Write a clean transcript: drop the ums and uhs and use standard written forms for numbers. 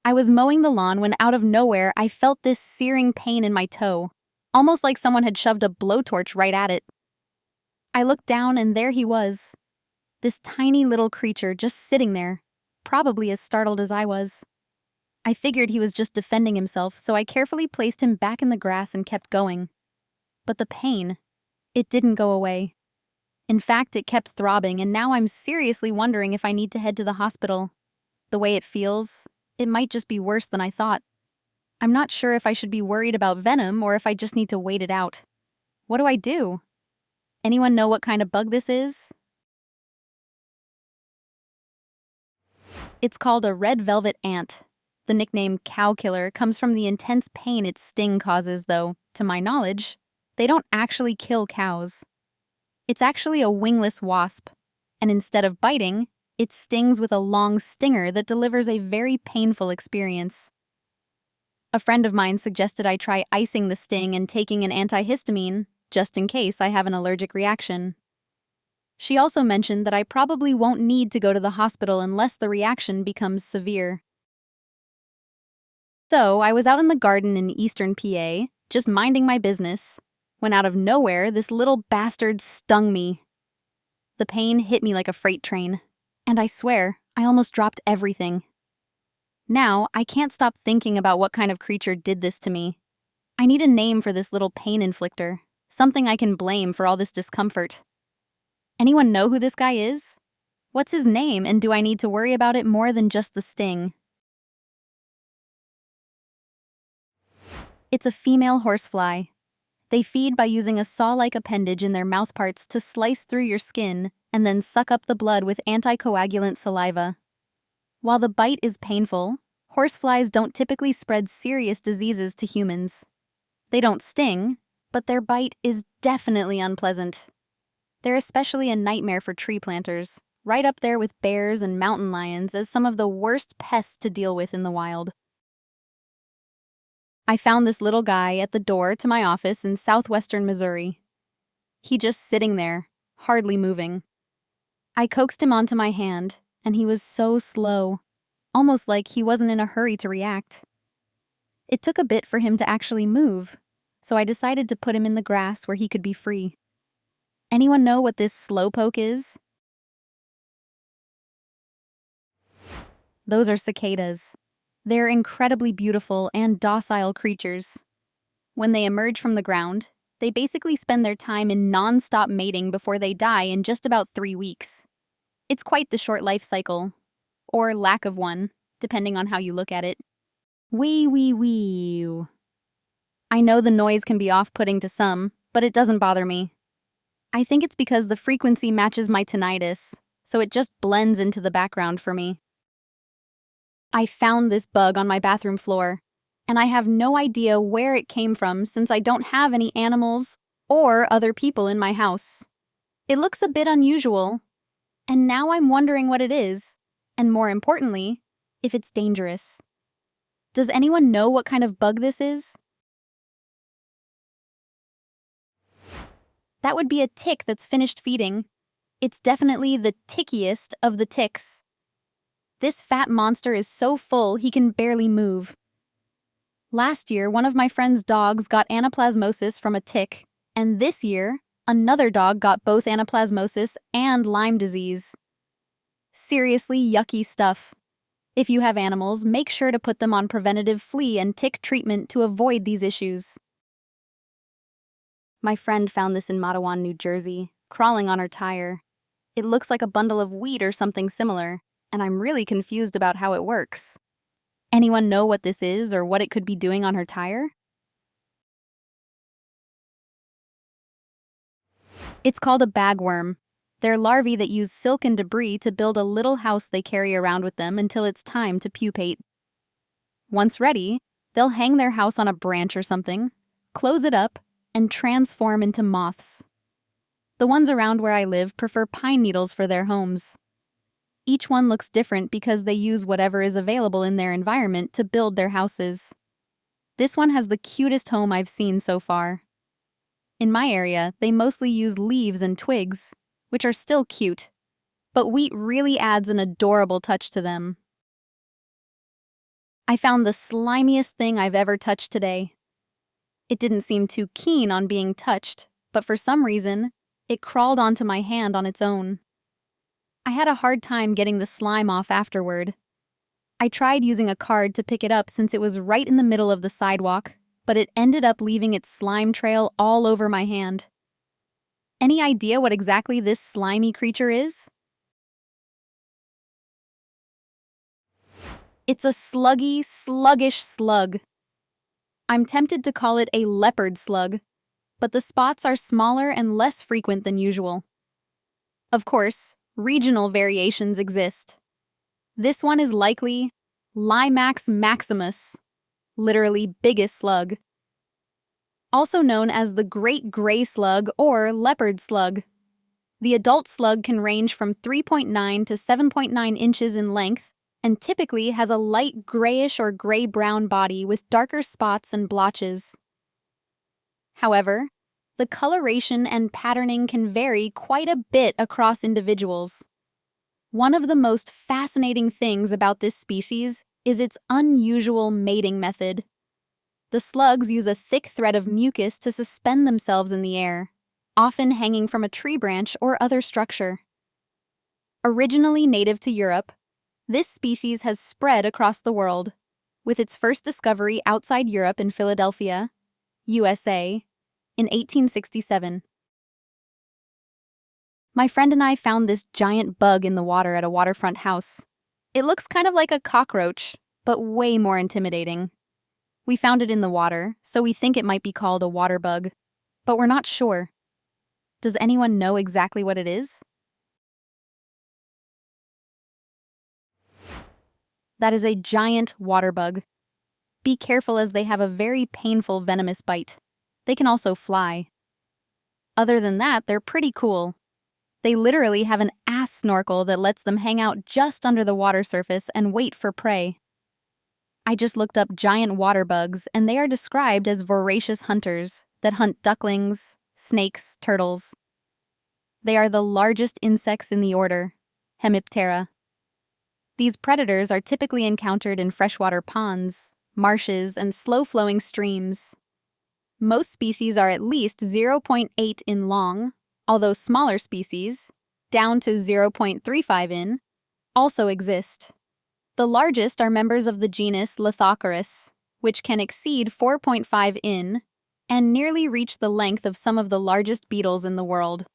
I was mowing the lawn when out of nowhere I felt this searing pain in my toe, almost like someone had shoved a blowtorch right at it. I looked down and there he was, this tiny little creature just sitting there, probably as startled as I was. I figured he was just defending himself, so I carefully placed him back in the grass and kept going. But the pain, it didn't go away. In fact, it kept throbbing, and now I'm seriously wondering if I need to head to the hospital. The way it feels, it might just be worse than I thought. I'm not sure if I should be worried about venom or if I just need to wait it out. What do I do? Anyone know what kind of bug this is? It's called a red velvet ant. The nickname cow killer comes from the intense pain its sting causes, though, to my knowledge, they don't actually kill cows. It's actually a wingless wasp, and instead of biting, it stings with a long stinger that delivers a very painful experience. A friend of mine suggested I try icing the sting and taking an antihistamine, just in case I have an allergic reaction. She also mentioned that I probably won't need to go to the hospital unless the reaction becomes severe. So, I was out in the garden in eastern PA, just minding my business, when out of nowhere, this little bastard stung me. The pain hit me like a freight train, and I swear, I almost dropped everything. Now, I can't stop thinking about what kind of creature did this to me. I need a name for this little pain inflictor, something I can blame for all this discomfort. Anyone know who this guy is? What's his name, and do I need to worry about it more than just the sting? It's a female horsefly. They feed by using a saw-like appendage in their mouthparts to slice through your skin and then suck up the blood with anticoagulant saliva. While the bite is painful, horseflies don't typically spread serious diseases to humans. They don't sting, but their bite is definitely unpleasant. They're especially a nightmare for tree planters, right up there with bears and mountain lions as some of the worst pests to deal with in the wild. I found this little guy at the door to my office in southwestern Missouri. He just sitting there, hardly moving. I coaxed him onto my hand, and he was so slow, almost like he wasn't in a hurry to react. It took a bit for him to actually move, so I decided to put him in the grass where he could be free. Anyone know what this slowpoke is? Those are cicadas. They're incredibly beautiful and docile creatures. When they emerge from the ground, they basically spend their time in non-stop mating before they die in just about 3 weeks. It's quite the short life cycle, or lack of one, depending on how you look at it. Wee wee wee. I know the noise can be off-putting to some, but it doesn't bother me. I think it's because the frequency matches my tinnitus, so it just blends into the background for me. I found this bug on my bathroom floor, and I have no idea where it came from since I don't have any animals or other people in my house. It looks a bit unusual, and now I'm wondering what it is, and more importantly, if it's dangerous. Does anyone know what kind of bug this is? That would be a tick that's finished feeding. It's definitely the tickiest of the ticks. This fat monster is so full he can barely move. Last year, one of my friend's dogs got anaplasmosis from a tick, and this year, another dog got both anaplasmosis and Lyme disease. Seriously yucky stuff. If you have animals, make sure to put them on preventative flea and tick treatment to avoid these issues. My friend found this in Matawan, New Jersey, crawling on her tire. It looks like a bundle of wheat or something similar, and I'm really confused about how it works. Anyone know what this is or what it could be doing on her tire? It's called a bagworm. They're larvae that use silk and debris to build a little house they carry around with them until it's time to pupate. Once ready, they'll hang their house on a branch or something, close it up, and transform into moths. The ones around where I live prefer pine needles for their homes. Each one looks different because they use whatever is available in their environment to build their houses. This one has the cutest home I've seen so far. In my area, they mostly use leaves and twigs, which are still cute, but wheat really adds an adorable touch to them. I found the slimiest thing I've ever touched today. It didn't seem too keen on being touched, but for some reason, it crawled onto my hand on its own. I had a hard time getting the slime off afterward. I tried using a card to pick it up since it was right in the middle of the sidewalk, but it ended up leaving its slime trail all over my hand. Any idea what exactly this slimy creature is? It's a sluggy, sluggish slug. I'm tempted to call it a leopard slug, but the spots are smaller and less frequent than usual. Of course, regional variations exist. This one is likely Limax maximus, literally biggest slug, also known as the great gray slug or leopard slug. The adult slug can range from 3.9 to 7.9 inches in length and typically has a light grayish or gray-brown body with darker spots and blotches. However, the coloration and patterning can vary quite a bit across individuals. One of the most fascinating things about this species is its unusual mating method. The slugs use a thick thread of mucus to suspend themselves in the air, often hanging from a tree branch or other structure. Originally native to Europe, this species has spread across the world, with its first discovery outside Europe in Philadelphia, USA, in 1867. My friend and I found this giant bug in the water at a waterfront house. It looks kind of like a cockroach, but way more intimidating. We found it in the water, so we think it might be called a water bug, but we're not sure. Does anyone know exactly what it is? That is a giant water bug. Be careful as they have a very painful venomous bite. They can also fly. Other than that, they're pretty cool. They literally have an ass snorkel that lets them hang out just under the water surface and wait for prey. I just looked up giant water bugs, and they are described as voracious hunters that hunt ducklings, snakes, turtles. They are the largest insects in the order, Hemiptera. These predators are typically encountered in freshwater ponds, marshes, and slow-flowing streams. Most species are at least 0.8 in long, although smaller species, down to 0.35 in, also exist. The largest are members of the genus Lithocaris, which can exceed 4.5 in and nearly reach the length of some of the largest beetles in the world.